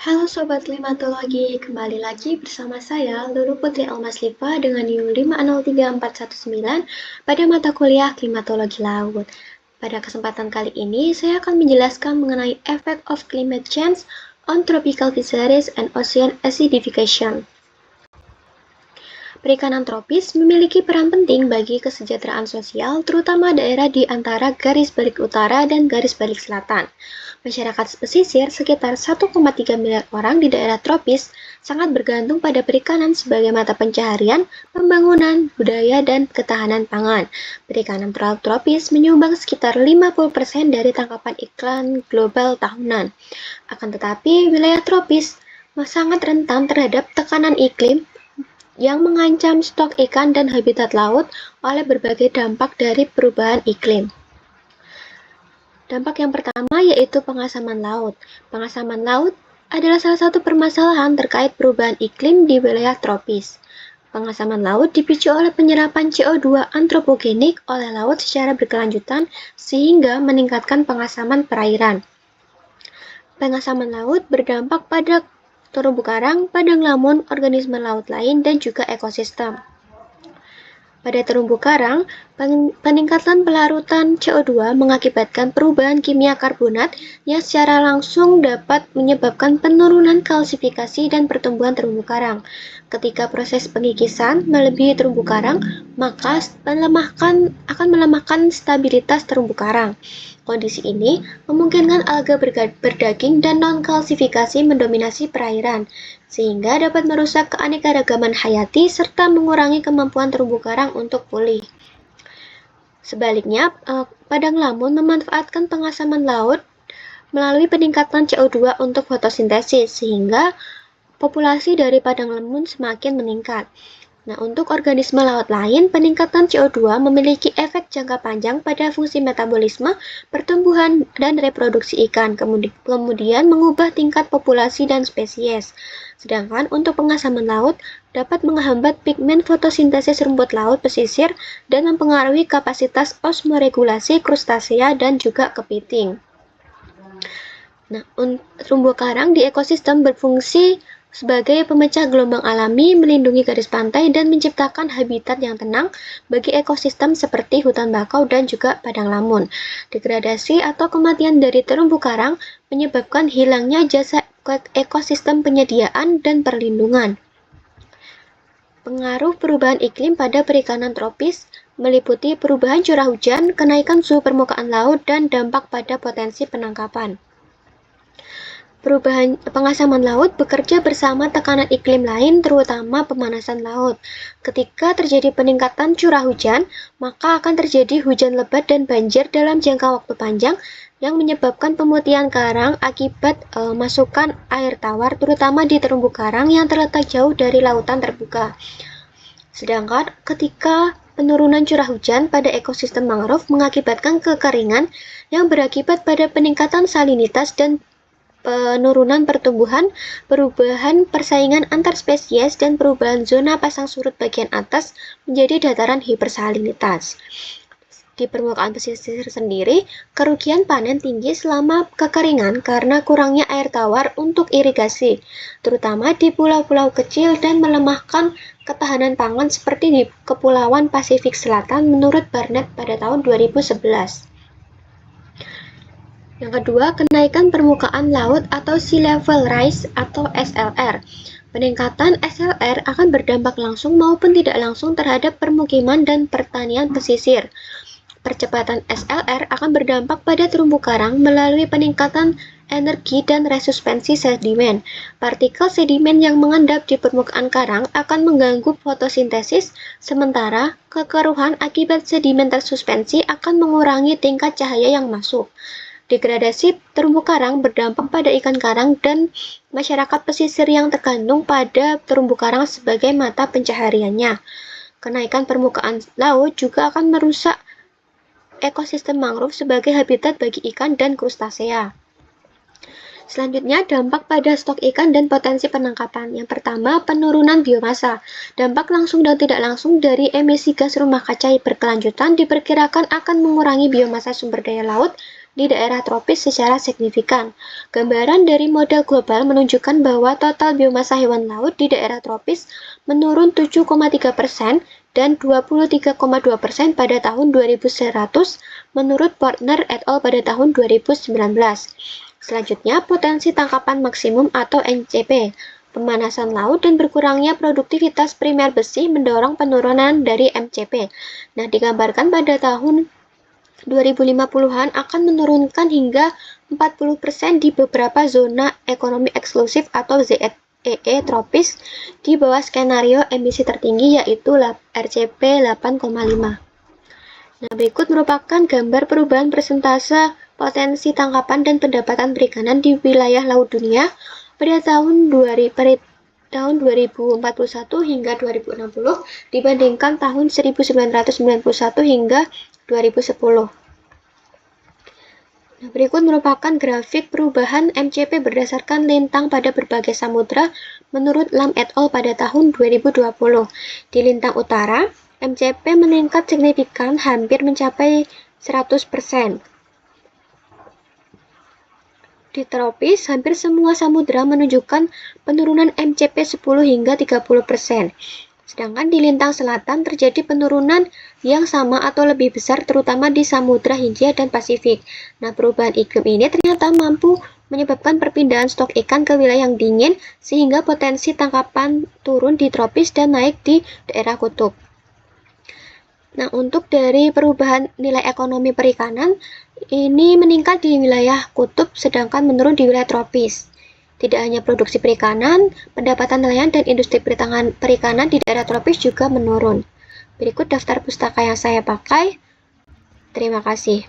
Halo Sobat Klimatologi, kembali lagi bersama saya Lulu Putri Almaslifa dengan NIU 503419 pada mata kuliah Klimatologi Laut. Pada kesempatan kali ini, saya akan menjelaskan mengenai effect of climate change on tropical fisheries and ocean acidification. Perikanan tropis memiliki peran penting bagi kesejahteraan sosial, terutama daerah di antara garis balik utara dan garis balik selatan. Masyarakat pesisir sekitar 1,3 miliar orang di daerah tropis sangat bergantung pada perikanan sebagai mata pencaharian, pembangunan, budaya, dan ketahanan pangan. Perikanan tropis menyumbang sekitar 50% dari tangkapan iklan global tahunan. Akan tetapi, wilayah tropis sangat rentan terhadap tekanan iklim yang mengancam stok ikan dan habitat laut oleh berbagai dampak dari perubahan iklim. Dampak yang pertama yaitu pengasaman laut. Pengasaman laut adalah salah satu permasalahan terkait perubahan iklim di wilayah tropis. Pengasaman laut dipicu oleh penyerapan CO2 antropogenik oleh laut secara berkelanjutan sehingga meningkatkan pengasaman perairan. Pengasaman laut berdampak pada terumbu karang, padang lamun, organisme laut lain, dan juga ekosistem. Pada terumbu karang, peningkatan pelarutan CO2 mengakibatkan perubahan kimia karbonat yang secara langsung dapat menyebabkan penurunan kalsifikasi dan pertumbuhan terumbu karang. Ketika proses pengikisan melebihi terumbu karang, maka akan melemahkan stabilitas terumbu karang. Kondisi ini memungkinkan alga berdaging dan non-kalsifikasi mendominasi perairan, sehingga dapat merusak keanekaragaman hayati serta mengurangi kemampuan terumbu karang untuk pulih. Sebaliknya, padang lamun memanfaatkan pengasaman laut melalui peningkatan CO2 untuk fotosintesis, sehingga populasi dari padang lamun semakin meningkat. Nah, untuk organisme laut lain, peningkatan CO2 memiliki efek jangka panjang pada fungsi metabolisme, pertumbuhan, dan reproduksi ikan, kemudian mengubah tingkat populasi dan spesies. Sedangkan untuk pengasaman laut, dapat menghambat pigmen fotosintesis rumput laut pesisir dan mempengaruhi kapasitas osmoregulasi krustasea dan juga kepiting. Nah, terumbu karang di ekosistem berfungsi sebagai pemecah gelombang alami, melindungi garis pantai, dan menciptakan habitat yang tenang bagi ekosistem seperti hutan bakau dan juga padang lamun. Degradasi atau kematian dari terumbu karang menyebabkan hilangnya jasa ekosistem penyediaan dan perlindungan. Pengaruh perubahan iklim pada perikanan tropis meliputi perubahan curah hujan, kenaikan suhu permukaan laut, dan dampak pada potensi penangkapan. Pengasaman laut bekerja bersama tekanan iklim lain, terutama pemanasan laut. Ketika terjadi peningkatan curah hujan, maka akan terjadi hujan lebat dan banjir dalam jangka waktu panjang yang menyebabkan pemutihan karang akibat masukan air tawar, terutama di terumbu karang yang terletak jauh dari lautan terbuka. Sedangkan ketika penurunan curah hujan pada ekosistem mangrove mengakibatkan kekeringan yang berakibat pada peningkatan salinitas dan penurunan pertumbuhan, perubahan persaingan antar spesies, dan perubahan zona pasang surut bagian atas menjadi dataran hipersalinitas. Di permukaan pesisir sendiri, kerugian panen tinggi selama kekeringan karena kurangnya air tawar untuk irigasi, terutama di pulau-pulau kecil, dan melemahkan ketahanan pangan seperti di Kepulauan Pasifik Selatan menurut Barnett pada tahun 2011. Yang kedua, kenaikan permukaan laut atau sea level rise atau SLR. Peningkatan SLR akan berdampak langsung maupun tidak langsung terhadap permukiman dan pertanian pesisir. Percepatan SLR akan berdampak pada terumbu karang melalui peningkatan energi dan resuspensi sedimen. Partikel sedimen yang mengendap di permukaan karang akan mengganggu fotosintesis, sementara kekeruhan akibat sedimen tersuspensi akan mengurangi tingkat cahaya yang masuk. Degradasi terumbu karang berdampak pada ikan karang dan masyarakat pesisir yang tergantung pada terumbu karang sebagai mata pencahariannya. Kenaikan permukaan laut juga akan merusak ekosistem mangrove sebagai habitat bagi ikan dan krustasea. Selanjutnya, dampak pada stok ikan dan potensi penangkapan. Yang pertama, penurunan biomasa. Dampak langsung dan tidak langsung dari emisi gas rumah kaca berkelanjutan diperkirakan akan mengurangi biomasa sumber daya laut di daerah tropis secara signifikan. Gambaran dari model global menunjukkan bahwa total biomasa hewan laut di daerah tropis menurun 7,3% dan 23,2% pada tahun 2100 menurut Portner et al. Pada tahun 2019. Selanjutnya, potensi tangkapan maksimum atau NCP. Pemanasan laut dan berkurangnya produktivitas primer besi mendorong penurunan dari MCP. Nah, digambarkan pada tahun 2050-an akan menurunkan hingga 40% di beberapa zona ekonomi eksklusif atau ZEE tropis di bawah skenario emisi tertinggi yaitu RCP 8,5. Nah, berikut merupakan gambar perubahan persentase potensi tangkapan dan pendapatan perikanan di wilayah laut dunia pada tahun 2041 hingga 2060 dibandingkan tahun 1991 hingga 2010. Nah, berikut merupakan grafik perubahan MCP berdasarkan lintang pada berbagai samudra menurut Lam et al. Pada tahun 2020. Di lintang utara, MCP meningkat signifikan hampir mencapai 100%. Di tropis, hampir semua samudra menunjukkan penurunan MCP 10 hingga 30%. Sedangkan di lintang selatan terjadi penurunan yang sama atau lebih besar terutama di Samudra Hindia dan Pasifik. Nah, perubahan iklim ini ternyata mampu menyebabkan perpindahan stok ikan ke wilayah yang dingin sehingga potensi tangkapan turun di tropis dan naik di daerah kutub. Nah, untuk dari perubahan nilai ekonomi perikanan, ini meningkat di wilayah kutub sedangkan menurun di wilayah tropis. Tidak hanya produksi perikanan, pendapatan nelayan dan industri perikanan di daerah tropis juga menurun. Berikut daftar pustaka yang saya pakai. Terima kasih.